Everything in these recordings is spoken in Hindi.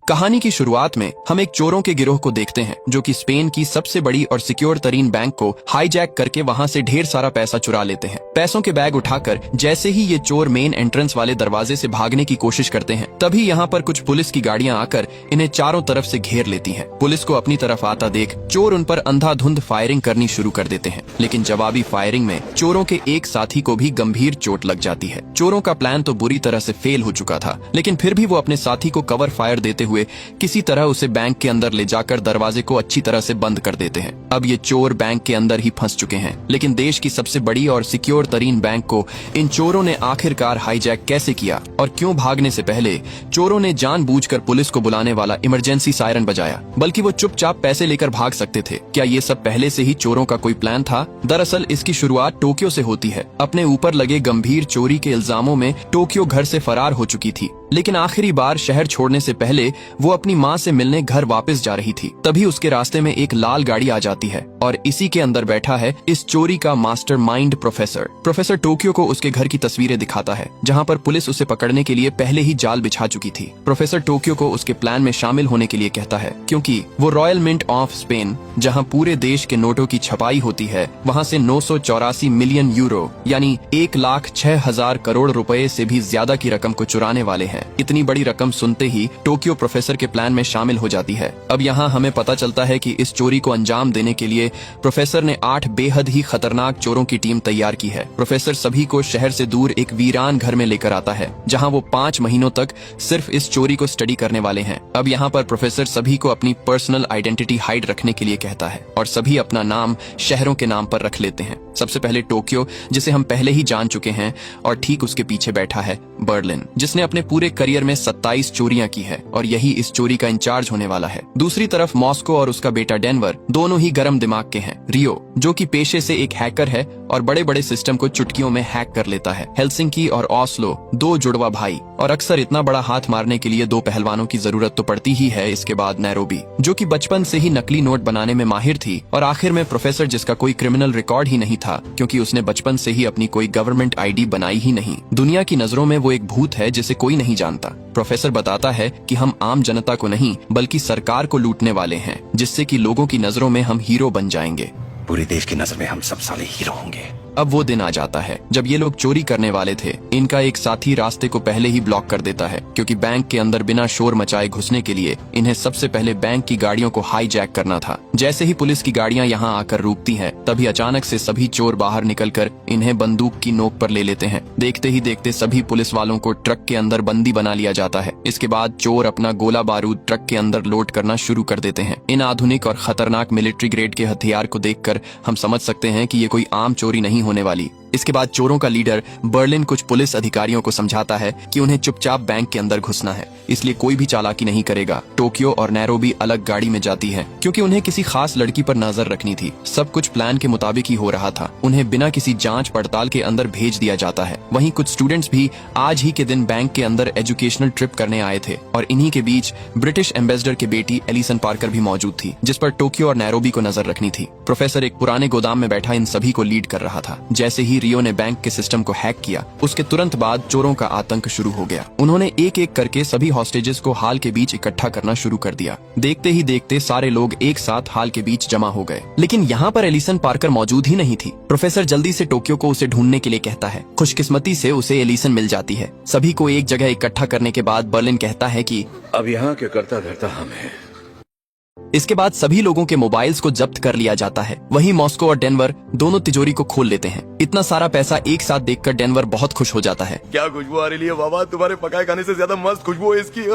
कहानी की शुरुआत में हम एक चोरों के गिरोह को देखते हैं जो कि स्पेन की सबसे बड़ी और सिक्योर तरीन बैंक को हाईजैक करके वहां से ढेर सारा पैसा चुरा लेते हैं। पैसों के बैग उठाकर जैसे ही ये चोर मेन एंट्रेंस वाले दरवाजे से भागने की कोशिश करते हैं, तभी यहाँ पर कुछ पुलिस की गाड़ियां आकर इन्हें चारों तरफ से घेर लेती हैं। पुलिस को अपनी तरफ आता देख चोर उन पर अंधाधुंध फायरिंग करनी शुरू कर देते हैं, लेकिन जवाबी फायरिंग में चोरों के एक साथी को भी गंभीर चोट लग जाती है। चोरों का प्लान तो बुरी तरह से फेल हो चुका था, लेकिन फिर भी वो अपने साथी को कवर फायर देते हुए किसी तरह उसे बैंक के अंदर ले जाकर दरवाजे को अच्छी तरह से बंद कर देते हैं। अब ये चोर बैंक के अंदर ही फंस चुके हैं, लेकिन देश की सबसे बड़ी और सिक्योर तरीन बैंक को इन चोरों ने आखिरकार हाईजैक कैसे किया और क्यों भागने से पहले चोरों ने जानबूझकर पुलिस को बुलाने वाला इमरजेंसी सायरन बजाया, बल्कि वो चुपचाप पैसे लेकर भाग सकते थे। क्या ये सब पहले से ही चोरों का कोई प्लान था? दरअसल इसकी शुरुआत टोक्यो से होती है। अपने ऊपर लगे गंभीर चोरी के इल्जामों में टोक्यो घर से फरार हो चुकी थी, लेकिन आखिरी बार शहर छोड़ने से पहले वो अपनी माँ से मिलने घर वापस जा रही थी। तभी उसके रास्ते में एक लाल गाड़ी आ जाती है और इसी के अंदर बैठा है इस चोरी का मास्टरमाइंड प्रोफेसर टोक्यो को उसके घर की तस्वीरें दिखाता है, जहाँ पर पुलिस उसे पकड़ने के लिए पहले ही जाल बिछा चुकी थी। प्रोफेसर टोक्यो को उसके प्लान में शामिल होने के लिए कहता है, क्योंकि वो रॉयल मिंट ऑफ स्पेन, जहाँ पूरे देश के नोटों की छपाई होती है, वहाँ से 984 मिलियन यूरो यानी 1,06,000 करोड़ रुपए से भी ज्यादा की रकम को चुराने वाले हैं। इतनी बड़ी रकम सुनते ही टोक्यो प्रोफेसर के प्लान में शामिल हो जाती है। अब यहाँ हमें पता चलता है कि इस चोरी को अंजाम देने के लिए प्रोफेसर ने 8 बेहद ही खतरनाक चोरों की टीम तैयार की है। प्रोफेसर सभी को शहर से दूर एक वीरान घर में लेकर आता है, जहाँ वो 5 महीनों तक सिर्फ इस चोरी को स्टडी करने वाले हैं। अब यहाँ पर प्रोफेसर सभी को अपनी पर्सनल आइडेंटिटी हाइड रखने के लिए कहता है और सभी अपना नाम शहरों के नाम पर रख लेते हैं। सबसे पहले टोक्यो, जिसे हम पहले ही जान चुके हैं, और ठीक उसके पीछे बैठा है बर्लिन, जिसने अपने पूरे करियर में 27 चोरियां की है और यही इस चोरी का इंचार्ज होने वाला है। दूसरी तरफ मॉस्को और उसका बेटा डेनवर दोनों ही गर्म दिमाग के हैं। रियो, जो कि पेशे से एक हैकर है और बड़े बड़े सिस्टम को चुटकियों में हैक कर लेता है। हेलसिंकी और ओस्लो, 2 जुड़वा भाई, और अक्सर इतना बड़ा हाथ मारने के लिए 2 पहलवानों की जरूरत तो पड़ती ही है। इसके बाद नैरोबी, जो कि बचपन से ही नकली नोट बनाने में माहिर थी, और आखिर में प्रोफेसर, जिसका कोई क्रिमिनल रिकॉर्ड ही नहीं था, क्योंकि उसने बचपन से ही अपनी कोई गवर्नमेंट आईडी बनाई ही नहीं। दुनिया की नजरों में वो एक भूत है जिसे कोई नहीं जानता। प्रोफेसर बताता है कि हम आम जनता को नहीं बल्कि सरकार को लूटने वाले हैं, जिससे कि लोगों की नजरों में हम हीरो बन जाएंगे। पूरे देश की नजर में हम सब साले हीरो होंगे। अब वो दिन आ जाता है जब ये लोग चोरी करने वाले थे। इनका एक साथी रास्ते को पहले ही ब्लॉक कर देता है, क्योंकि बैंक के अंदर बिना शोर मचाए घुसने के लिए इन्हें सबसे पहले बैंक की गाड़ियों को हाईजैक करना था। जैसे ही पुलिस की गाड़ियां यहाँ आकर रुकती हैं, तभी अचानक से सभी चोर बाहर निकलकर इन्हें बंदूक की नोक पर ले लेते हैं। देखते ही देखते सभी पुलिस वालों को ट्रक के अंदर बंदी बना लिया जाता है। इसके बाद चोर अपना गोला बारूद ट्रक के अंदर लोड करना शुरू कर देते हैं। इन आधुनिक और खतरनाक मिलिट्री ग्रेड के हथियार को देखकर हम समझ सकते हैं कि ये कोई आम चोरी नहीं होने वाली। इसके बाद चोरों का लीडर बर्लिन कुछ पुलिस अधिकारियों को समझाता है कि उन्हें चुपचाप बैंक के अंदर घुसना है, इसलिए कोई भी चालाकी नहीं करेगा। टोक्यो और नैरोबी अलग गाड़ी में जाती है, क्योंकि उन्हें किसी खास लड़की पर नजर रखनी थी। सब कुछ प्लान के मुताबिक ही हो रहा था। उन्हें बिना किसी जांच पड़ताल के अंदर भेज दिया जाता है। वहीं कुछ स्टूडेंट्स भी आज ही के दिन बैंक के अंदर एजुकेशनल ट्रिप करने आए थे, और इन्हीं के बीच ब्रिटिश एम्बेसडर की बेटी एलिसन पार्कर भी मौजूद थी, जिस पर टोक्यो और नैरोबी को नजर रखनी थी। प्रोफेसर एक पुराने गोदाम में बैठा इन सभी को लीड कर रहा था। जैसे ही रियो ने बैंक के सिस्टम को हैक किया, उसके तुरंत बाद चोरों का आतंक शुरू हो गया। उन्होंने एक एक करके सभी हॉस्टेजेस को हाल के बीच इकट्ठा करना शुरू कर दिया। देखते ही देखते सारे लोग एक साथ हाल के बीच जमा हो गए, लेकिन यहाँ पर एलिसन पार्कर मौजूद ही नहीं थी। प्रोफेसर जल्दी से टोक्यो को उसे ढूंढने के लिए कहता है। खुशकिस्मती से उसे एलिसन मिल जाती है। सभी को एक जगह इकट्ठा करने के बाद बर्लिन कहता है कि अब यहाँ के करता धरता हम हैं। इसके बाद सभी लोगों के मोबाइल्स को जब्त कर लिया जाता है। वहीं मॉस्को और डेनवर दोनों तिजोरी को खोल लेते हैं। इतना सारा पैसा एक साथ देखकर डेनवर बहुत खुश हो जाता है। क्या खुशबू आ रही है बाबा, तुम्हारे पकाए खाने से ज्यादा मस्त खुशबू है इसकी।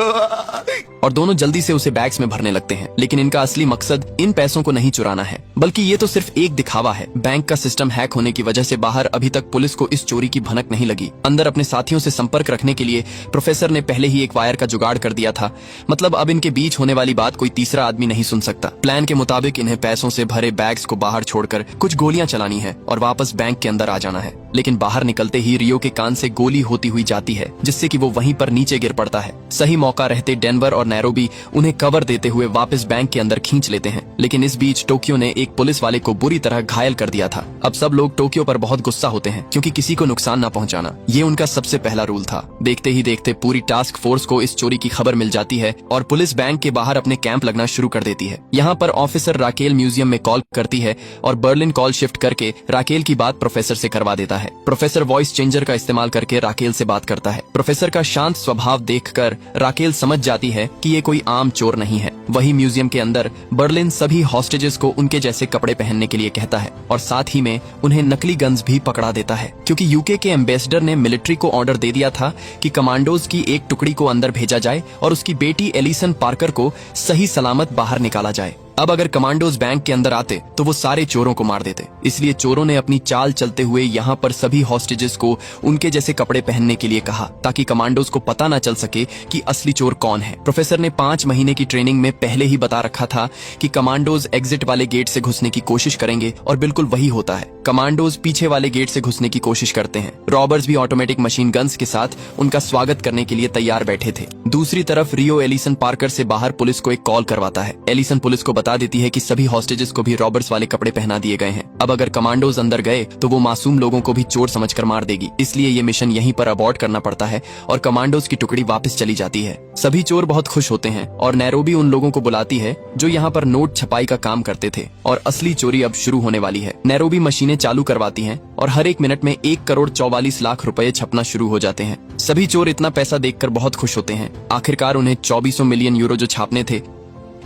और दोनों जल्दी से उसे बैग्स में भरने लगते हैं, लेकिन इनका असली मकसद इन पैसों को नहीं चुराना है, बल्कि ये तो सिर्फ एक दिखावा है। बैंक का सिस्टम हैक होने की वजह से बाहर अभी तक पुलिस को इस चोरी की भनक नहीं लगी। अंदर अपने साथियों से संपर्क रखने के लिए प्रोफेसर ने पहले ही एक वायर का जुगाड़ कर दिया था। मतलब अब इनके बीच होने वाली बात कोई तीसरा आदमी नहीं सुन सकता। प्लान के मुताबिक इन्हें पैसों से भरे बैग्स को बाहर छोड़कर कुछ गोलियां चलानी है और वापस बैंक के अंदर आ जाना है। लेकिन बाहर निकलते ही रियो के कान से गोली होती हुई जाती है, जिससे कि वो वहीं पर नीचे गिर पड़ता है। सही मौका रहते डेनवर और नैरोबी उन्हें कवर देते हुए वापस बैंक के अंदर खींच लेते हैं, लेकिन इस बीच टोक्यो ने एक पुलिस वाले को बुरी तरह घायल कर दिया था। अब सब लोग टोक्यो पर बहुत गुस्सा होते हैं, क्योंकि किसी को नुकसान न पहुंचाना ये उनका सबसे पहला रूल था। देखते ही देखते पूरी टास्क फोर्स को इस चोरी की खबर मिल जाती है और पुलिस बैंक के बाहर अपने कैंप लगना शुरू कर देती है। यहाँ पर ऑफिसर राकेल म्यूजियम में कॉल करती है और बर्लिन कॉल शिफ्ट करके राकेल की बात प्रोफेसर से करवा देता है। प्रोफेसर वॉइस चेंजर का इस्तेमाल करके राकेल से बात करता है। प्रोफेसर का शांत स्वभाव देखकर राकेल समझ जाती है कि ये कोई आम चोर नहीं है। वही म्यूजियम के अंदर बर्लिन सभी हॉस्टेजेस को उनके जैसे कपड़े पहनने के लिए कहता है और साथ ही में उन्हें नकली गन्स भी पकड़ा देता है, क्योंकि यूके के एम्बेसडर ने मिलिट्री को ऑर्डर दे दिया था कि कमांडोज की एक टुकड़ी को अंदर भेजा जाए और उसकी बेटी एलिसन पार्कर को सही सलामत बाहर निकाला जाए। अब अगर कमांडोज बैंक के अंदर आते तो वो सारे चोरों को मार देते, इसलिए चोरों ने अपनी चाल चलते हुए यहाँ पर सभी हॉस्टेजेस को उनके जैसे कपड़े पहनने के लिए कहा, ताकि कमांडोज को पता न चल सके कि असली चोर कौन है। प्रोफेसर ने 5 महीने की ट्रेनिंग में पहले ही बता रखा था कि कमांडोज एग्जिट वाले गेट से घुसने की कोशिश करेंगे और बिल्कुल वही होता है। कमांडोज पीछे वाले गेट से घुसने की कोशिश करते हैं। रॉबर्स भी ऑटोमेटिक मशीन गन्स के साथ उनका स्वागत करने के लिए तैयार बैठे थे। दूसरी तरफ रियो एलिसन पार्कर से बाहर पुलिस को एक कॉल करवाता है। एलिसन पुलिस को बता देती है कि सभी हॉस्टेजेस को भी रॉबर्स वाले कपड़े पहना दिए गए हैं। अब अगर कमांडोज अंदर गए तो वो मासूम लोगों को भी चोर समझकर मार देगी, इसलिए ये मिशन यहीं पर अबॉर्ट करना पड़ता है और कमांडोज की टुकड़ी वापस चली जाती है। सभी चोर बहुत खुश होते हैं और नैरोबी उन लोगों को बुलाती है जो यहाँ पर नोट छपाई का काम करते थे और असली चोरी अब शुरू होने वाली है। नैरोबी मशीनें चालू करवाती हैं और हर एक मिनट में 1,44,00,000 रुपए छपना शुरू हो जाते हैं। सभी चोर इतना पैसा देखकर बहुत खुश होते हैं। आखिरकार उन्हें 2400 मिलियन यूरो जो छापने थे।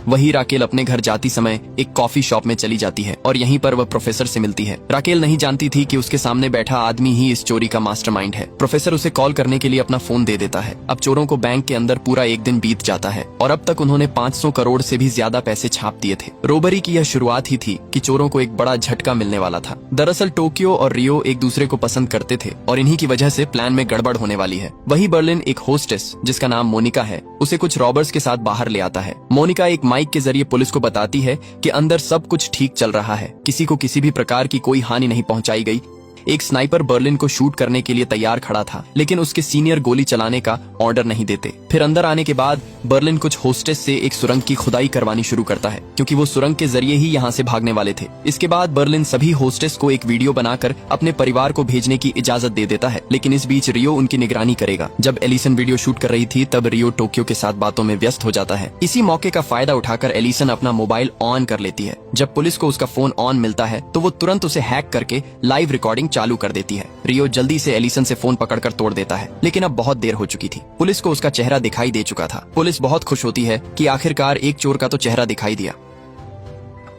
वही राकेल अपने घर जाती समय एक कॉफी शॉप में चली जाती है और यहीं पर वह प्रोफेसर से मिलती है। राकेल नहीं जानती थी कि उसके सामने बैठा आदमी ही इस चोरी का मास्टरमाइंड है। प्रोफेसर उसे कॉल करने के लिए अपना फोन दे देता है। अब चोरों को बैंक के अंदर पूरा एक दिन बीत जाता है और अब तक उन्होंने 500 करोड़ से भी ज्यादा पैसे छाप दिए थे। रोबरी की यह शुरुआत ही थी कि चोरों को एक बड़ा झटका मिलने वाला था। दरअसल टोक्यो और रियो एक दूसरे को पसंद करते थे और इन्हीं की वजह से प्लान में गड़बड़ होने वाली है। वही बर्लिन एक होस्टेस जिसका नाम मोनिका है, उसे कुछ रॉबर्स के साथ बाहर ले आता है। मोनिका एक माइक के जरिए पुलिस को बताती है कि अंदर सब कुछ ठीक चल रहा है, किसी को किसी भी प्रकार की कोई हानि नहीं पहुंचाई गई। एक स्नाइपर बर्लिन को शूट करने के लिए तैयार खड़ा था, लेकिन उसके सीनियर गोली चलाने का ऑर्डर नहीं देते। फिर अंदर आने के बाद बर्लिन कुछ होस्टेस से एक सुरंग की खुदाई करवानी शुरू करता है, क्योंकि वो सुरंग के जरिए ही यहाँ से भागने वाले थे। इसके बाद बर्लिन सभी होस्टेस को एक वीडियो बनाकर अपने परिवार को भेजने की इजाजत दे देता है, लेकिन इस बीच रियो उनकी निगरानी करेगा। जब एलिसन वीडियो शूट कर रही थी तब रियो टोक्यो के साथ बातों में व्यस्त हो जाता है। इसी मौके का फायदा उठाकर एलिसन अपना मोबाइल ऑन कर लेती है। जब पुलिस को उसका फोन ऑन मिलता है तो वो तुरंत उसे हैक करके लाइव रिकॉर्डिंग चालू कर देती है। रियो जल्दी से एलिसन से फोन पकड़कर तोड़ देता है, लेकिन अब बहुत देर हो चुकी थी। पुलिस को उसका चेहरा दिखाई दे चुका था। पुलिस बहुत खुश होती है कि आखिरकार एक चोर का तो चेहरा दिखाई दिया।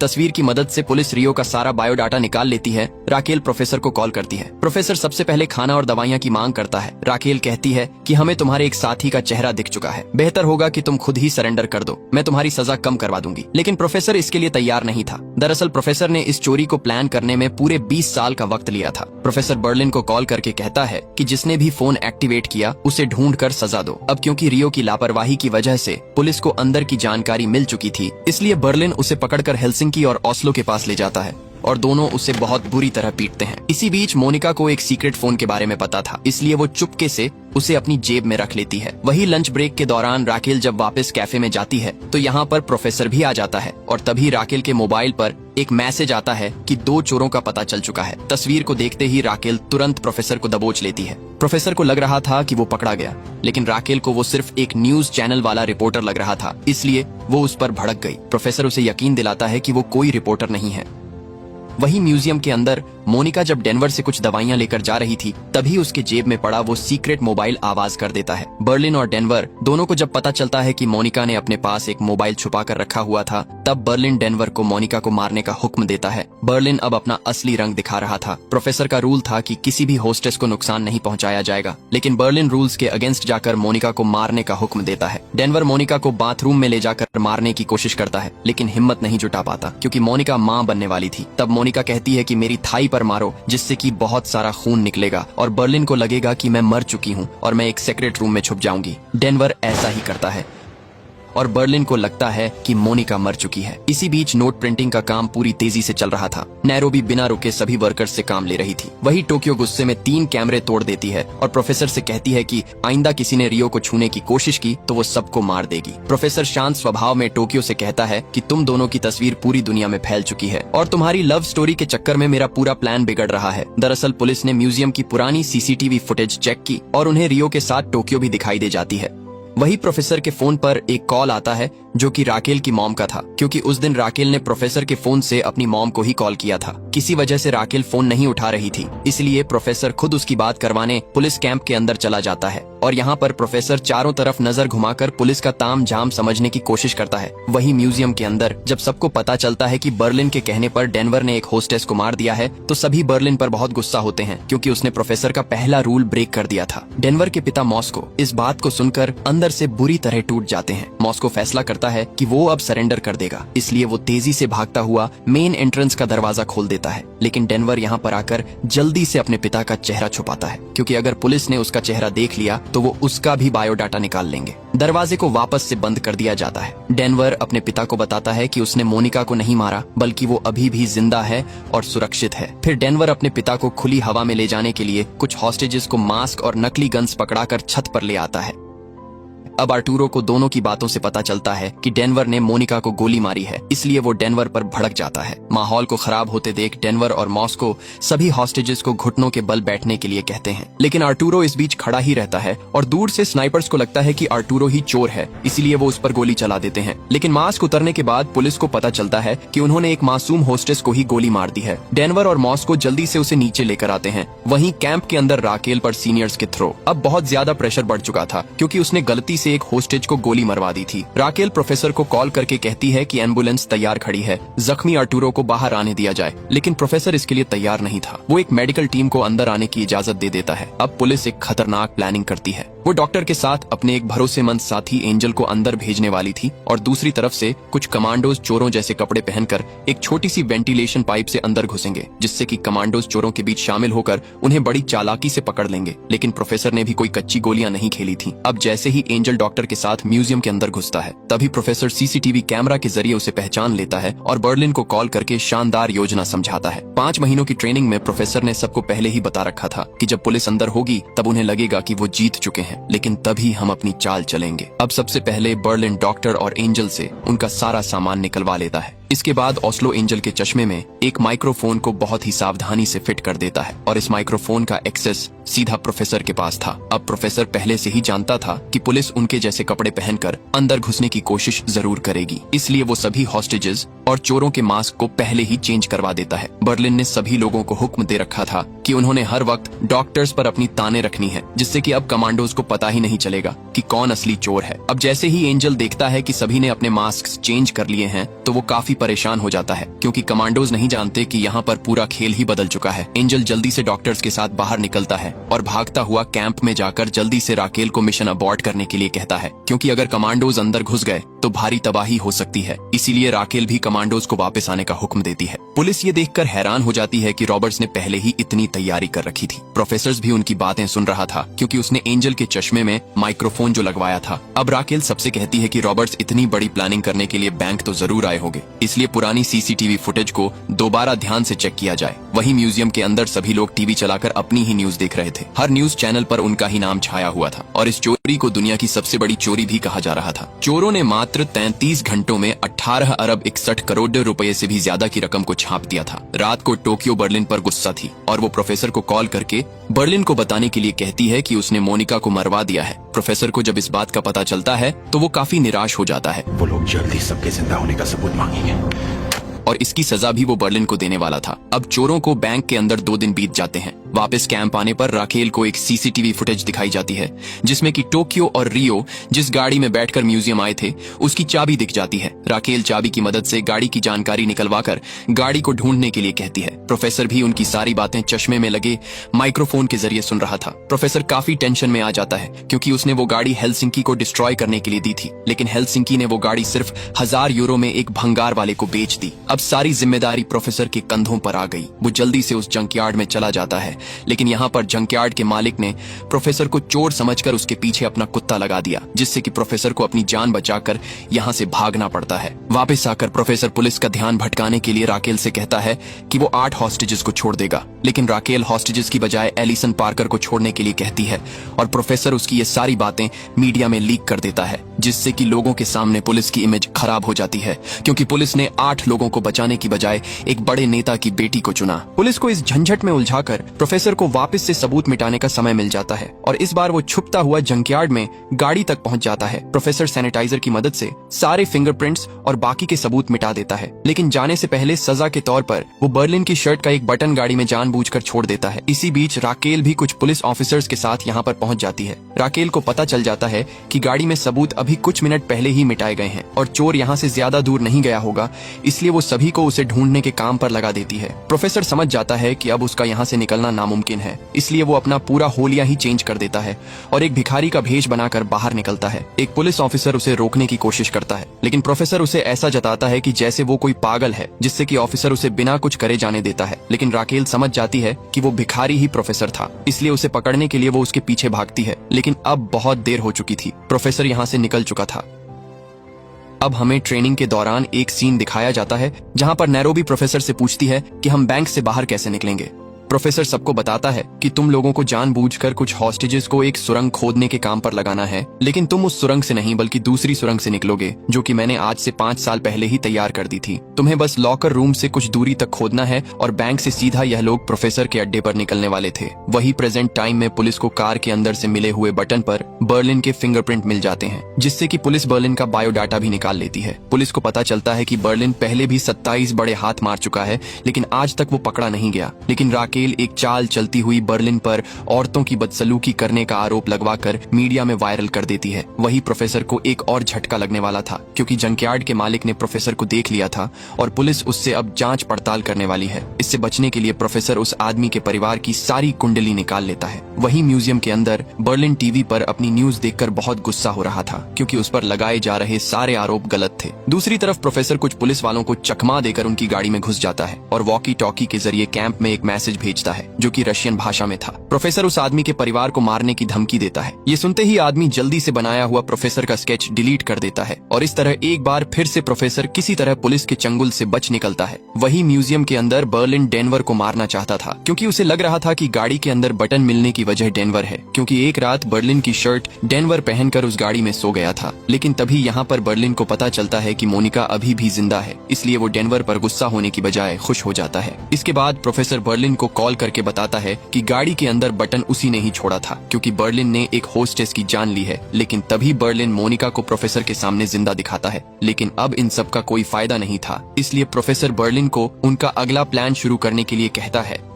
तस्वीर की मदद से पुलिस रियो का सारा बायोडाटा निकाल लेती है। राकेल प्रोफेसर को कॉल करती है। प्रोफेसर सबसे पहले खाना और दवाइयाँ की मांग करता है। राकेल कहती है कि हमें तुम्हारे एक साथी का चेहरा दिख चुका है, बेहतर होगा कि तुम खुद ही सरेंडर कर दो, मैं तुम्हारी सजा कम करवा दूंगी। लेकिन प्रोफेसर इसके लिए तैयार नहीं था। दरअसल प्रोफेसर ने इस चोरी को प्लान करने में पूरे 20 साल का वक्त लिया था। प्रोफेसर बर्लिन को कॉल करके कहता है कि जिसने भी फोन एक्टिवेट किया उसे ढूंढ कर सजा दो। अब क्योंकि रियो की लापरवाही की वजह से पुलिस को अंदर की जानकारी मिल चुकी थी, इसलिए बर्लिन उसे पकड़कर हेलसिंकी और ओस्लो के पास ले जाता है और दोनों उसे बहुत बुरी तरह पीटते हैं। इसी बीच मोनिका को एक सीक्रेट फोन के बारे में पता था, इसलिए वो चुपके से उसे अपनी जेब में रख लेती है। वही लंच ब्रेक के दौरान राकेल जब वापस कैफे में जाती है तो यहाँ पर प्रोफेसर भी आ जाता है और तभी राकेल के मोबाइल पर एक मैसेज आता है कि 2 चोरों का पता चल चुका है। तस्वीर को देखते ही राकेल तुरंत प्रोफेसर को दबोच लेती है। प्रोफेसर को लग रहा था कि वो पकड़ा गया, लेकिन राकेल को वो सिर्फ एक न्यूज चैनल वाला रिपोर्टर लग रहा था, इसलिए वो उस पर भड़क गई। प्रोफेसर उसे यकीन दिलाता है कि वो कोई रिपोर्टर नहीं है। वही म्यूजियम के अंदर मोनिका जब डेनवर से कुछ दवाइयां लेकर जा रही थी तभी उसके जेब में पड़ा वो सीक्रेट मोबाइल आवाज कर देता है। बर्लिन और डेनवर दोनों को जब पता चलता है कि मोनिका ने अपने पास एक मोबाइल छुपा कर रखा हुआ था, तब बर्लिन डेनवर को मोनिका को मारने का हुक्म देता है। बर्लिन अब अपना असली रंग दिखा रहा था। प्रोफेसर का रूल था कि किसी भी होस्टेस को नुकसान नहीं पहुंचाया जाएगा, लेकिन बर्लिन रूल्स के अगेंस्ट जाकर मोनिका को मारने का हुक्म देता है। डेनवर मोनिका को बाथरूम में ले जाकर मारने की कोशिश करता है, लेकिन हिम्मत नहीं जुटा पाता क्योंकि मोनिका माँ बनने वाली थी। तब मोनिका कहती है कि मेरी थाई पर मारो, जिससे कि बहुत सारा खून निकलेगा और बर्लिन को लगेगा कि मैं मर चुकी हूँ और मैं एक सेक्रेट रूम में छुप जाऊंगी। डेनवर ऐसा ही करता है और बर्लिन को लगता है कि मोनिका मर चुकी है। इसी बीच नोट प्रिंटिंग का काम पूरी तेजी से चल रहा था। नैरोबी बिना रुके सभी वर्कर्स से काम ले रही थी। वही टोक्यो गुस्से में 3 कैमरे तोड़ देती है और प्रोफेसर से कहती है कि आइंदा किसी ने रियो को छूने की कोशिश की तो वो सबको मार देगी। प्रोफेसर शांत स्वभाव में टोक्यो से कहता है कि तुम दोनों की तस्वीर पूरी दुनिया में फैल चुकी है और तुम्हारी लव स्टोरी के चक्कर में मेरा पूरा प्लान बिगड़ रहा है। दरअसल पुलिस ने म्यूजियम की पुरानी सीसीटीवी फुटेज चेक की और उन्हें रियो के साथ टोक्यो भी दिखाई दे जाती है। वही प्रोफेसर के फोन पर एक कॉल आता है जो कि राकेल की मॉम का था, क्योंकि उस दिन राकेल ने प्रोफेसर के फोन से अपनी मॉम को ही कॉल किया था। किसी वजह से राकेल फोन नहीं उठा रही थी, इसलिए प्रोफेसर खुद उसकी बात करवाने पुलिस कैंप के अंदर चला जाता है और यहाँ पर प्रोफेसर चारों तरफ नजर घुमाकर पुलिस का ताम झाम समझने की कोशिश करता है। वही म्यूजियम के अंदर जब सबको पता चलता है कि बर्लिन के कहने पर डेनवर ने एक होस्टेस को मार दिया है तो सभी बर्लिन पर बहुत गुस्सा होते हैं, क्योंकि उसने प्रोफेसर का पहला रूल ब्रेक कर दिया था। डेनवर के पिता मॉस्को इस बात को सुनकर अंदर से बुरी तरह टूट जाते हैं। मॉस्को फैसला करता है कि वो अब सरेंडर कर देगा, इसलिए वो तेजी से भागता हुआ मेन एंट्रेंस का दरवाजा खोल देता है। लेकिन डेनवर यहाँ पर आकर जल्दी से अपने पिता का चेहरा छुपाता है, क्योंकि अगर पुलिस ने उसका चेहरा देख लिया तो वो उसका भी बायोडाटा निकाल लेंगे। दरवाजे को वापस से बंद कर दिया जाता है। डेनवर अपने पिता को बताता है कि उसने मोनिका को नहीं मारा, बल्कि वो अभी भी जिंदा है और सुरक्षित है। फिर डेनवर अपने पिता को खुली हवा में ले जाने के लिए कुछ हॉस्टेजेस को मास्क और नकली गन्स पकड़ाकर छत पर ले आता है। अब आर्टूरो को दोनों की बातों से पता चलता है कि डेनवर ने मोनिका को गोली मारी है, इसलिए वो डेनवर पर भड़क जाता है। माहौल को खराब होते देख डेनवर और मॉस्को सभी हॉस्टेजेस को घुटनों के बल बैठने के लिए कहते हैं, लेकिन आर्टूरो इस बीच खड़ा ही रहता है और दूर से स्नाइपर्स को लगता है कि आर्टूरो ही चोर है, इसलिए वो उस पर गोली चला देते हैं। लेकिन मास्क उतरने के बाद पुलिस को पता चलता है कि उन्होंने एक मासूम होस्टेस को ही गोली मार दी है। डेनवर और मॉस्को जल्दी से उसे नीचे लेकर आते हैं। वहीं कैंप के अंदर राकेल पर सीनियर्स के थ्रो अब बहुत ज्यादा प्रेशर बढ़ चुका था, क्योंकि उसने गलती से एक होस्टेज को गोली मरवा दी थी। राकेल प्रोफेसर को कॉल करके कहती है कि एम्बुलेंस तैयार खड़ी है, जख्मी आर्टूरो को बाहर आने दिया जाए, लेकिन प्रोफेसर इसके लिए तैयार नहीं था। वो एक मेडिकल टीम को अंदर आने की इजाजत दे देता है। अब पुलिस एक खतरनाक प्लानिंग करती है। वो डॉक्टर के साथ अपने एक भरोसेमंद साथी एंजल को अंदर भेजने वाली थी और दूसरी तरफ से कुछ कमांडोज चोरों जैसे कपड़े पहनकर एक छोटी सी वेंटिलेशन पाइप से अंदर घुसेंगे, जिससे कि कमांडोज चोरों के बीच शामिल होकर उन्हें बड़ी चालाकी से पकड़ लेंगे। लेकिन प्रोफेसर ने भी कोई कच्ची गोलियां नहीं खेली थी। अब जैसे ही एंजल डॉक्टर के साथ म्यूजियम के अंदर घुसता है, तभी प्रोफेसर सीसीटीवी कैमरा के जरिए उसे पहचान लेता है और बर्लिन को कॉल करके शानदार योजना समझाता है। 5 महीनों की ट्रेनिंग में प्रोफेसर ने सबको पहले ही बता रखा था कि जब पुलिस अंदर होगी तब उन्हें लगेगा कि वो जीत चुके हैं, लेकिन तभी हम अपनी चाल चलेंगे। अब सबसे पहले बर्लिन डॉक्टर और एंजल से उनका सारा सामान निकलवा लेता है। इसके बाद ओस्लो एंजल के चश्मे में एक माइक्रोफोन को बहुत ही सावधानी से फिट कर देता है और इस माइक्रोफोन का एक्सेस सीधा प्रोफेसर के पास था। अब प्रोफेसर पहले से ही जानता था कि पुलिस उनके जैसे कपड़े पहनकर अंदर घुसने की कोशिश जरूर करेगी, इसलिए वो सभी हॉस्टेजेस और चोरों के मास्क को पहले ही चेंज करवा देता है। बर्लिन ने सभी लोगों को हुक्म दे रखा था कि उन्होंने हर वक्त डॉक्टर्स पर अपनी ताने रखनी है, जिससे कि अब कमांडोज को पता ही नहीं चलेगा कि कौन असली चोर है। अब जैसे ही एंजल देखता है कि सभी ने अपने मास्क चेंज कर लिए हैं, तो वो काफी परेशान हो जाता है, क्योंकि कमांडोज नहीं जानते कि यहाँ पर पूरा खेल ही बदल चुका है। एंजल जल्दी से डॉक्टर्स के साथ बाहर निकलता है और भागता हुआ कैंप में जाकर जल्दी से राकेल को मिशन अबॉर्ट करने के लिए कहता है, क्योंकि अगर कमांडोज अंदर घुस गए तो भारी तबाही हो सकती है। इसीलिए राकेल भी कमांडोज को वापस आने का हुक्म देती है। पुलिस ये देखकर हैरान हो जाती है कि रॉबर्ट्स ने पहले ही इतनी तैयारी कर रखी थी। प्रोफेसर भी उनकी बातें सुन रहा था, क्योंकि उसने एंजल के चश्मे में माइक्रोफोन जो लगवाया था। अब राकेल सबसे कहती है कि रॉबर्ट्स इतनी बड़ी प्लानिंग करने के लिए बैंक तो जरूर आए होंगे, इसलिए पुरानी सीसीटीवी फुटेज को दोबारा ध्यान से चेक किया जाए। वही म्यूजियम के अंदर सभी लोग टीवी चलाकर अपनी ही न्यूज देख रहे थे। हर न्यूज चैनल पर उनका ही नाम छाया हुआ था और इस चोरी को दुनिया की सबसे बड़ी चोरी भी कहा जा रहा था। चोरों ने मात्र 33 घंटों में 18 अरब 61 करोड़ रुपए से भी ज्यादा की रकम को छाप दिया था। रात को टोक्यो बर्लिन पर गुस्सा थी और वो प्रोफेसर को कॉल करके बर्लिन को बताने के लिए कहती है कि उसने मोनिका को मरवा दिया है। प्रोफेसर को जब इस बात का पता चलता है तो वो काफी निराश हो जाता है। वो लोग जल्दी सबके जिंदा होने का सबूत मांगेंगे और इसकी सजा भी वो बर्लिन को देने वाला था। अब चोरों को बैंक के अंदर 2 दिन बीत जाते हैं। वापस कैंप आने पर राकेल को एक सीसीटीवी फुटेज दिखाई जाती है, जिसमें कि टोक्यो और रियो जिस गाड़ी में बैठकर म्यूजियम आए थे उसकी चाबी दिख जाती है। राकेल चाबी की मदद से गाड़ी की जानकारी निकलवाकर गाड़ी को ढूंढने के लिए कहती है। प्रोफेसर भी उनकी सारी बातें चश्मे में लगे माइक्रोफोन के जरिए सुन रहा था। प्रोफेसर काफी टेंशन में आ जाता है, क्योंकि उसने वो गाड़ी हेलसिंकी को डिस्ट्रॉय करने के लिए दी थी, लेकिन हेलसिंकी ने वो गाड़ी सिर्फ 1000 यूरो में एक भंगार वाले को बेच दी। अब सारी जिम्मेदारी प्रोफेसर के कंधों पर आ गई। वो जल्दी से उस जंकयार्ड में चला जाता है लेकिन यहाँ पर जंकयार्ड के मालिक ने प्रोफेसर को चोर समझकर उसके पीछे अपना कुत्ता लगा दिया, जिससे कि प्रोफेसर को अपनी जान बचाकर यहाँ से भागना पड़ता है। वापस आकर प्रोफेसर पुलिस का ध्यान भटकाने के लिए राकेल से कहता है कि वो 8 हॉस्टेजेस को छोड़ देगा, लेकिन राकेल हॉस्टेजेस की बजाय एलिसन पार्कर को छोड़ने के लिए कहती है और प्रोफेसर उसकी ये सारी बातें मीडिया में लीक कर देता है, जिससे कि लोगों के सामने पुलिस की इमेज खराब हो जाती है, क्योंकि पुलिस ने 8 लोगों को बचाने की बजाय एक बड़े नेता की बेटी को चुना। पुलिस को इस झंझट में उलझाकर प्रोफेसर को वापस से सबूत मिटाने का समय मिल जाता है और इस बार वो छुपता हुआ जंकयार्ड में गाड़ी तक पहुंच जाता है। प्रोफेसर सैनिटाइजर की मदद से सारे फिंगरप्रिंट्स और बाकी के सबूत मिटा देता है, लेकिन जाने से पहले सजा के तौर पर वो बर्लिन की शर्ट का एक बटन गाड़ी में जानबूझकर छोड़ देता है। इसी बीच राकेल भी कुछ पुलिस ऑफिसर्स के साथ यहाँ पर पहुंच जाती है। राकेल को पता चल जाता है कि गाड़ी में सबूत अभी कुछ मिनट पहले ही मिटाए गए हैं और चोर यहाँ से ज्यादा दूर नहीं गया होगा, इसलिए वो सभी को उसे ढूंढने के काम पर लगा देती है। प्रोफेसर समझ जाता है कि अब उसका यहाँ से निकलना नामुमकिन है, इसलिए वो अपना पूरा होलिया ही चेंज कर देता है और एक भिखारी का भेष बनाकर बाहर निकलता है। एक पुलिस ऑफिसर उसे रोकने की कोशिश करता है, लेकिन प्रोफेसर उसे ऐसा जताता है कि जैसे वो कोई पागल है, जिससे कि ऑफिसर उसे बिना कुछ करे जाने देता है। लेकिन राकेल समझ जाती है कि वो भिखारी ही प्रोफेसर था, इसलिए उसे पकड़ने के लिए वो उसके पीछे भागती है, लेकिन अब बहुत देर हो चुकी थी। प्रोफेसर यहाँ से निकल चुका था। अब हमें ट्रेनिंग के दौरान एक सीन दिखाया जाता है जहाँ पर नैरोबी प्रोफेसर से पूछती है कि हम बैंक से बाहर कैसे निकलेंगे। प्रोफेसर सबको बताता है कि तुम लोगों को जानबूझकर कुछ हॉस्टेजेस को एक सुरंग खोदने के काम पर लगाना है, लेकिन तुम उस सुरंग से नहीं बल्कि दूसरी सुरंग से निकलोगे, जो कि मैंने आज से 5 साल पहले ही तैयार कर दी थी। तुम्हें बस लॉकर रूम से कुछ दूरी तक खोदना है और बैंक से सीधा यह लोग प्रोफेसर के अड्डे पर निकलने वाले थे। वही प्रेजेंट टाइम में पुलिस को कार के अंदर से मिले हुए बटन पर बर्लिन के फिंगरप्रिंट मिल जाते हैं, जिससे कि पुलिस बर्लिन का बायोडाटा भी निकाल लेती है। पुलिस को पता चलता है कि बर्लिन पहले भी 27 बड़े हाथ मार चुका है, लेकिन आज तक वो पकड़ा नहीं गया। लेकिन राकेल एक चाल चलती हुई बर्लिन पर औरतों की बदसलूकी करने का आरोप लगवाकर मीडिया में वायरल कर देती है। वही प्रोफेसर को एक और झटका लगने वाला था, क्योंकि जंकयार्ड के मालिक ने प्रोफेसर को देख लिया था और पुलिस उससे अब जांच पड़ताल करने वाली है। इससे बचने के लिए प्रोफेसर उस आदमी के परिवार की सारी कुंडली निकाल लेता है। वही म्यूजियम के अंदर बर्लिन टीवी पर अपनी न्यूज देखकर बहुत गुस्सा हो रहा था, क्योंकि उस पर लगाए जा रहे सारे आरोप गलत थे। दूसरी तरफ प्रोफेसर कुछ पुलिस वालों को चकमा देकर उनकी गाड़ी में घुस जाता है और वॉकी टॉकी के जरिए कैंप में एक मैसेज भेजता है, जो कि रशियन भाषा में था। प्रोफेसर उस आदमी के परिवार को मारने की धमकी देता है। ये सुनते ही आदमी जल्दी से बनाया हुआ प्रोफेसर का स्केच डिलीट कर देता है और इस तरह एक बार फिर से प्रोफेसर किसी तरह पुलिस के चंगुल से बच निकलता है। वही म्यूजियम के अंदर बर्लिन डेनवर को मारना चाहता था, क्योंकि उसे लग रहा था कि गाड़ी के अंदर बटन मिलने की वजह डेनवर है, क्योंकि एक रात बर्लिन की शर्ट डेनवर पहनकर उस गाड़ी में सो गया था। लेकिन तभी यहाँ पर बर्लिन को पता चलता है कि मोनिका अभी भी जिंदा है, इसलिए वो डेनवर पर गुस्सा होने की बजाय खुश हो जाता है। इसके बाद प्रोफेसर बर्लिन को कॉल करके बताता है कि गाड़ी के अंदर बटन उसी ने ही छोड़ा था, क्योंकि बर्लिन ने एक होस्टेस की जान ली है। लेकिन तभी बर्लिन मोनिका को प्रोफेसर के सामने जिंदा दिखाता है, लेकिन अब इन सब का कोई फायदा नहीं था, इसलिए प्रोफेसर बर्लिन को उनका अगला प्लान शुरू करने के लिए कहता है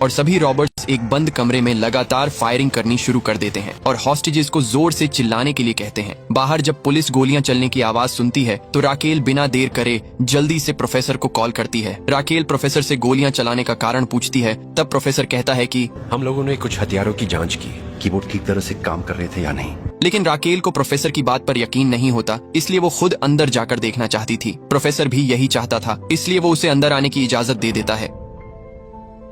और सभी रॉबर्ट्स एक बंद कमरे में लगातार फायरिंग करनी शुरू कर देते हैं और हॉस्टेजेस को जोर से चिल्लाने के लिए कहते हैं। बाहर जब पुलिस गोलियां चलने की आवाज सुनती है तो राकेल बिना देर करे जल्दी से प्रोफेसर को कॉल करती है। राकेल प्रोफेसर से गोलियां चलाने का कारण पूछती है। तब प्रोफेसर कहता है कि हम लोगों ने कुछ हथियारों की जांच की कि वो ठीक तरह से काम कर रहे थे या नहीं। लेकिन राकेल को प्रोफेसर की बात पर यकीन नहीं होता, इसलिए वो खुद अंदर जाकर देखना चाहती थी। प्रोफेसर भी यही चाहता था, इसलिए वो उसे अंदर आने की इजाजत दे देता है।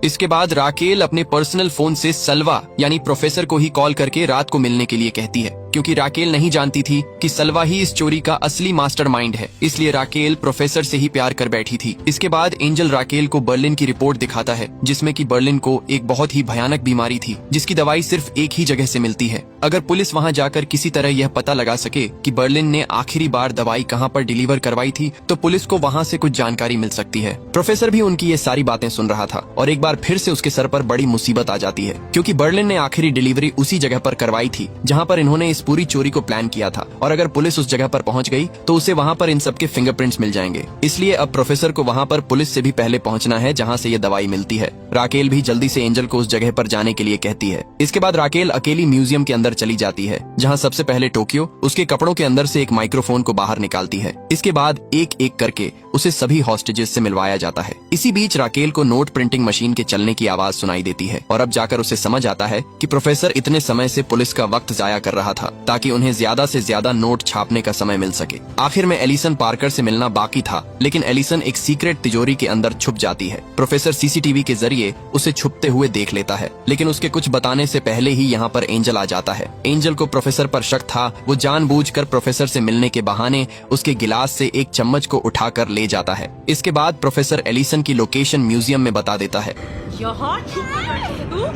इसके बाद राकेल अपने पर्सनल फोन से सलवा यानी प्रोफेसर को ही कॉल करके रात को मिलने के लिए कहती है, क्योंकि राकेल नहीं जानती थी कि सलवा ही इस चोरी का असली मास्टरमाइंड है, इसलिए राकेल प्रोफेसर से ही प्यार कर बैठी थी। इसके बाद एंजल राकेल को बर्लिन की रिपोर्ट दिखाता है, जिसमें कि बर्लिन को एक बहुत ही भयानक बीमारी थी, जिसकी दवाई सिर्फ एक ही जगह से मिलती है। अगर पुलिस वहां जाकर किसी तरह यह पता लगा सके कि बर्लिन ने आखिरी बार दवाई कहां पर डिलीवर करवाई थी, तो पुलिस को वहां से कुछ जानकारी मिल सकती है। प्रोफेसर भी उनकी ये सारी बातें सुन रहा था और एक बार फिर से उसके सर पर बड़ी मुसीबत आ जाती है, क्योंकि बर्लिन ने आखिरी डिलीवरी उसी जगह पर करवाई थी जहां पर इन्होंने इस पूरी चोरी को प्लान किया था, और अगर पुलिस उस जगह पर पहुंच गई तो उसे वहां पर इन सबके फिंगरप्रिंट्स मिल जाएंगे। इसलिए अब प्रोफेसर को वहां पर पुलिस से भी पहले पहुंचना है जहां से ये दवाई मिलती है। राकेल भी जल्दी से एंजल को उस जगह पर जाने के लिए कहती है। इसके बाद राकेल अकेली म्यूजियम के अंदर चली जाती है, जहां सबसे पहले टोक्यो उसके कपड़ों के अंदर से एक माइक्रोफोन को बाहर निकालती है। इसके बाद एक एक करके उसे सभी हॉस्टेजेस से मिलवाया जाता है। इसी बीच राकेल को नोट प्रिंटिंग मशीन के चलने की आवाज सुनाई देती है और अब जाकर उसे समझ आता है कि प्रोफेसर इतने समय से पुलिस का वक्त जाया कर रहा था। ताकि उन्हें ज्यादा से ज्यादा नोट छापने का समय मिल सके। आखिर में एलिसन पार्कर से मिलना बाकी था, लेकिन एलिसन एक सीक्रेट तिजोरी के अंदर छुप जाती है। प्रोफेसर सीसीटीवी के जरिए उसे छुपते हुए देख लेता है, लेकिन उसके कुछ बताने से पहले ही यहाँ पर एंजल आ जाता है। एंजल को प्रोफेसर पर शक था। वो जानबूझकर प्रोफेसर से मिलने के बहाने उसके गिलास से एक चम्मच को उठाकर ले जाता है। इसके बाद प्रोफेसर एलिसन की लोकेशन म्यूजियम में बता देता है। यहाँ छुपी बैठी तू?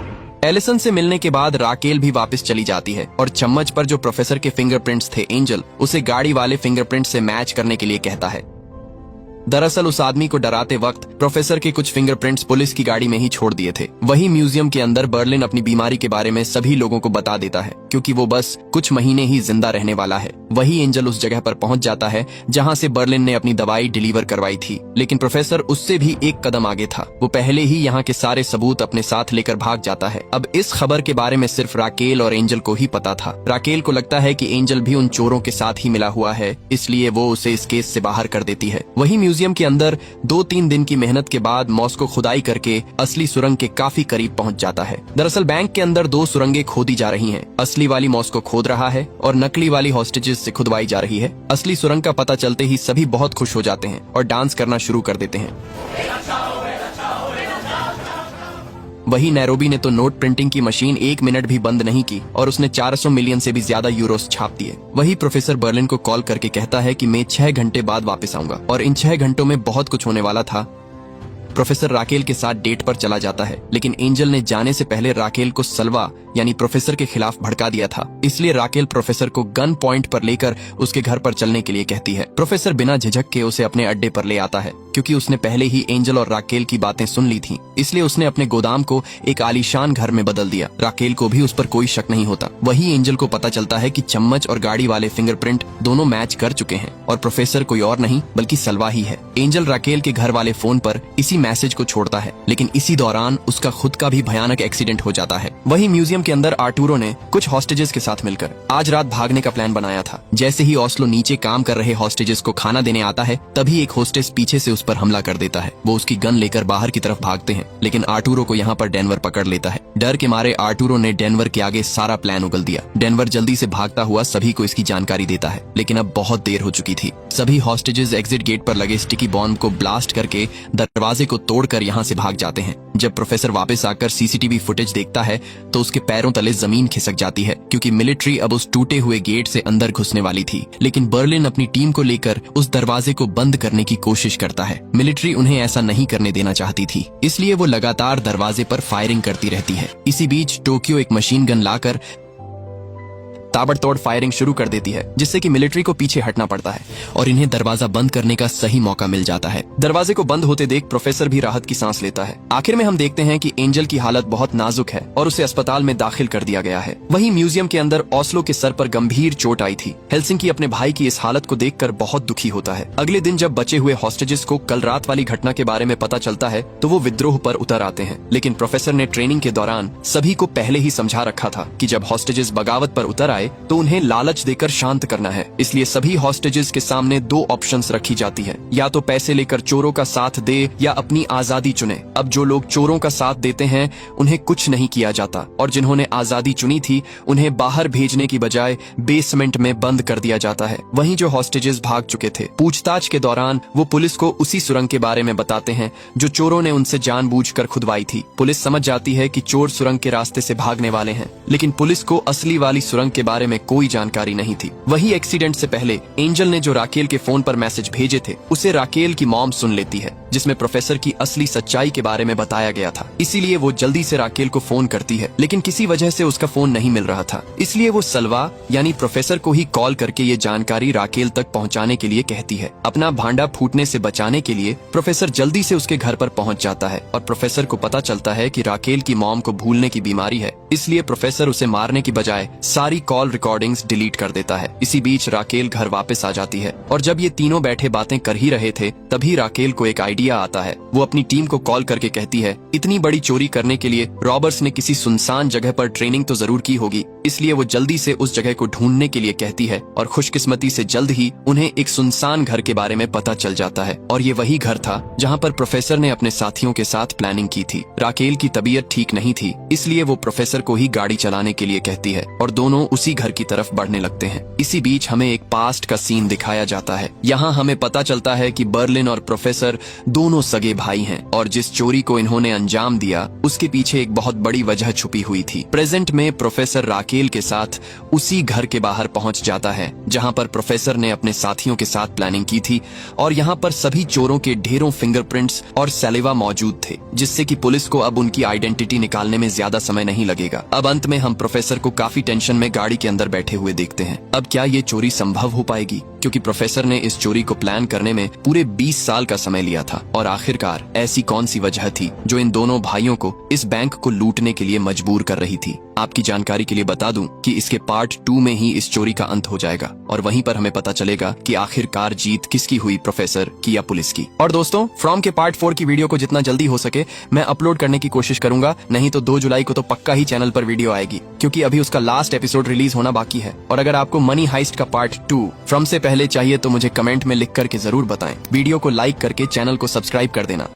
एलिसन से मिलने के बाद राकेल भी वापस चली जाती है और चम्मच पर जो प्रोफेसर के फिंगरप्रिंट्स थे, एंजल उसे गाड़ी वाले फिंगरप्रिंट से मैच करने के लिए कहता है। दरअसल उस आदमी को डराते वक्त प्रोफेसर के कुछ फिंगरप्रिंट्स पुलिस की गाड़ी में ही छोड़ दिए थे। वही म्यूजियम के अंदर बर्लिन अपनी बीमारी के बारे में सभी लोगों को बता देता है, क्योंकि वो बस कुछ महीने ही जिंदा रहने वाला है। वही एंजल उस जगह पर पहुंच जाता है जहां से बर्लिन ने अपनी दवाई डिलीवर करवाई थी, लेकिन प्रोफेसर उससे भी एक कदम आगे था। वो पहले ही यहाँ के सारे सबूत अपने साथ लेकर भाग जाता है। अब इस खबर के बारे में सिर्फ राकेल और एंजल को ही पता था। राकेल को लगता है कि एंजल भी उन चोरों के साथ ही मिला हुआ है, इसलिए वो उसे इस केस से बाहर कर देती है। वही म्यूजियम के अंदर 2-3 दिन की मेहनत के बाद मॉस्को खुदाई करके असली सुरंग के काफी करीब पहुंच जाता है। दरअसल बैंक के अंदर 2 सुरंगें खोदी जा रही हैं। असली वाली मॉस्को खोद रहा है और नकली वाली हॉस्टेजेस से खुदवाई जा रही है। असली सुरंग का पता चलते ही सभी बहुत खुश हो जाते हैं और डांस करना शुरू कर देते हैं। वही नैरोबी ने तो नोट प्रिंटिंग की मशीन 1 मिनट भी बंद नहीं की और उसने 400 मिलियन से भी ज्यादा यूरोस छाप दिए। वही प्रोफेसर बर्लिन को कॉल करके कहता है कि मैं 6 घंटे बाद वापस आऊंगा और इन 6 घंटों में बहुत कुछ होने वाला था। प्रोफेसर राकेल के साथ डेट पर चला जाता है, लेकिन एंजल ने जाने से पहले राकेल को सलवा यानी प्रोफेसर के खिलाफ भड़का दिया था। इसलिए राकेल प्रोफेसर को गन पॉइंट पर लेकर उसके घर पर चलने के लिए कहती है। प्रोफेसर बिना झिझक के उसे अपने अड्डे पर ले आता है, क्योंकि उसने पहले ही एंजल और राकेल की बातें सुन ली थी। इसलिए उसने अपने गोदाम को एक आलीशान घर में बदल दिया। राकेल को भी उस पर कोई शक नहीं होता। वही एंजल को पता चलता है कि चम्मच और गाड़ी वाले फिंगरप्रिंट दोनों मैच कर चुके हैं और प्रोफेसर कोई और नहीं बल्कि सलवा ही है। एंजल राकेल के घर वाले फोन पर इसी मैसेज को छोड़ता है, लेकिन इसी दौरान उसका खुद का भी भयानक एक्सीडेंट हो जाता है। वही म्यूजियम के अंदर आर्टूरो ने कुछ हॉस्टेजेस के साथ मिलकर आज रात भागने का प्लान बनाया था। जैसे ही ऑस्लो नीचे काम कर रहे हॉस्टेजेस को खाना देने आता है, तभी एक होस्टेस पीछे से उस पर हमला कर देता है। वो उसकी गन लेकर बाहर की तरफ भागते हैं, लेकिन आर्टूरो को यहाँ पर डेनवर पकड़ लेता है। डर के मारे आर्टूरो ने डेनवर के आगे सारा प्लान उगल दिया। डेनवर जल्दी से भागता हुआ सभी को इसकी जानकारी देता है, लेकिन अब बहुत देर हो चुकी थी। सभी हॉस्टेजेस एग्जिट गेट पर लगे स्टिकी बॉम्ब को ब्लास्ट करके दरवाजे को तोड़कर यहाँ से भाग जाते हैं। जब प्रोफेसर वापस आकर सीसीटीवी फुटेज देखता है तो उसके पैरों तले जमीन खिसक जाती है, क्योंकि मिलिट्री अब उस टूटे हुए गेट से अंदर घुसने वाली थी। लेकिन बर्लिन अपनी टीम को लेकर उस दरवाजे को बंद करने की कोशिश करता है। मिलिट्री उन्हें ऐसा नहीं करने देना चाहती थी, इसलिए वो लगातार दरवाजे पर फायरिंग करती रहती है। इसी बीच टोक्यो एक मशीन गन लाकर ताबड़तोड़ फायरिंग शुरू कर देती है, जिससे कि मिलिट्री को पीछे हटना पड़ता है और इन्हें दरवाजा बंद करने का सही मौका मिल जाता है। दरवाजे को बंद होते देख प्रोफेसर भी राहत की सांस लेता है। आखिर में हम देखते हैं कि एंजल की हालत बहुत नाजुक है और उसे अस्पताल में दाखिल कर दिया गया है। वहीं म्यूजियम के अंदर ऑस्लो के सर पर गंभीर चोट आई थी। हेल्सिंकी अपने भाई की इस हालत को देखकर बहुत दुखी होता है। अगले दिन जब बचे हुए हॉस्टेजेस को कल रात वाली घटना के बारे में पता चलता है तो वो विद्रोह पर उतर आते हैं, लेकिन प्रोफेसर ने ट्रेनिंग के दौरान सभी को पहले ही समझा रखा था कि जब हॉस्टेजेस बगावत पर उतर आए तो उन्हें लालच देकर शांत करना है। इसलिए सभी हॉस्टेजेस के सामने 2 ऑप्शंस रखी जाती है, या तो पैसे लेकर चोरों का साथ दे या अपनी आजादी चुने। अब जो लोग चोरों का साथ देते हैं उन्हें कुछ नहीं किया जाता, और जिन्होंने आजादी चुनी थी उन्हें बाहर भेजने की बजाय बेसमेंट में बंद कर दिया जाता है। वहीं जो हॉस्टेजेस भाग चुके थे, पूछताछ के दौरान वो पुलिस को उसी सुरंग के बारे में बताते हैं जो चोरों ने उनसे जानबूझकर खुदवाई थी। पुलिस समझ जाती है कि चोर सुरंग के रास्ते से भागने वाले हैं, लेकिन पुलिस को असली वाली सुरंग के बारे में कोई जानकारी नहीं थी। वही एक्सीडेंट से पहले एंजल ने जो राकेल के फोन पर मैसेज भेजे थे उसे राकेल की मॉम सुन लेती है, जिसमें प्रोफेसर की असली सच्चाई के बारे में बताया गया था। इसीलिए वो जल्दी से राकेल को फोन करती है, लेकिन किसी वजह से उसका फोन नहीं मिल रहा था। इसलिए वो सलवा यानी प्रोफेसर को ही कॉल करके ये जानकारी राकेल तक पहुंचाने के लिए कहती है। अपना भांडा फूटने से बचाने के लिए प्रोफेसर जल्दी से उसके घर पर पहुंच जाता है और प्रोफेसर को पता चलता है कि राकेल की मॉम को भूलने की बीमारी है। इसलिए प्रोफेसर उसे मारने की बजाय सारी कॉल रिकॉर्डिंग्स डिलीट कर देता है। इसी बीच राकेल घर वापस आ जाती है और जब ये तीनों बैठे बातें कर ही रहे थे तभी राकेल को एक आइडिया आइडिया आता है। वो अपनी टीम को कॉल करके कहती है इतनी बड़ी चोरी करने के लिए रॉबर्स ने किसी सुनसान जगह पर ट्रेनिंग तो जरूर की होगी, इसलिए वो जल्दी से उस जगह को ढूंढने के लिए कहती है और खुशकिस्मती से जल्द ही उन्हें एक सुनसान घर के बारे में पता चल जाता है। और ये वही घर था जहाँ पर प्रोफेसर ने अपने साथियों के साथ प्लानिंग की थी। राकेल की तबीयत ठीक नहीं थी, इसलिए वो प्रोफेसर को ही गाड़ी चलाने के लिए कहती है और दोनों उसी घर की तरफ बढ़ने लगते हैं। इसी बीच हमें एक पास्ट का सीन दिखाया जाता है। यहाँ हमें पता चलता है कि बर्लिन और प्रोफेसर दोनों सगे भाई हैं और जिस चोरी को इन्होंने अंजाम दिया उसके पीछे एक बहुत बड़ी वजह छुपी हुई थी। प्रेजेंट में प्रोफेसर राकेल के साथ उसी घर के बाहर पहुंच जाता है जहां पर प्रोफेसर ने अपने साथियों के साथ प्लानिंग की थी और यहां पर सभी चोरों के ढेरों फिंगरप्रिंट्स और सैलिवा मौजूद थे, जिससे कि पुलिस को अब उनकी आइडेंटिटी निकालने में ज्यादा समय नहीं लगेगा। अब अंत में हम प्रोफेसर को काफी टेंशन में गाड़ी के अंदर बैठे हुए देखते हैं। अब क्या ये चोरी संभव हो पाएगी, क्योंकि प्रोफेसर ने इस चोरी को प्लान करने में पूरे 20 साल का समय लिया था। और आखिरकार ऐसी कौन सी वजह थी जो इन दोनों भाइयों को इस बैंक को लूटने के लिए मजबूर कर रही थी। आपकी जानकारी के लिए बता दूं कि इसके पार्ट 2 में ही इस चोरी का अंत हो जाएगा और वहीं पर हमें पता चलेगा कि आखिरकार जीत किसकी हुई, प्रोफेसर की या पुलिस की। और दोस्तों, फ्रॉम के पार्ट 4 की वीडियो को जितना जल्दी हो सके मैं अपलोड करने की कोशिश करूंगा, नहीं तो 2 जुलाई को तो पक्का ही चैनल पर वीडियो आएगी, क्योंकि अभी उसका लास्ट एपिसोड रिलीज होना बाकी है। और अगर आपको मनी हाइस्ट का पार्ट 2 फ्रॉम से पहले चाहिए तो मुझे कमेंट में लिख करके जरूर बताएं। वीडियो को लाइक करके चैनल को सब्सक्राइब कर देना।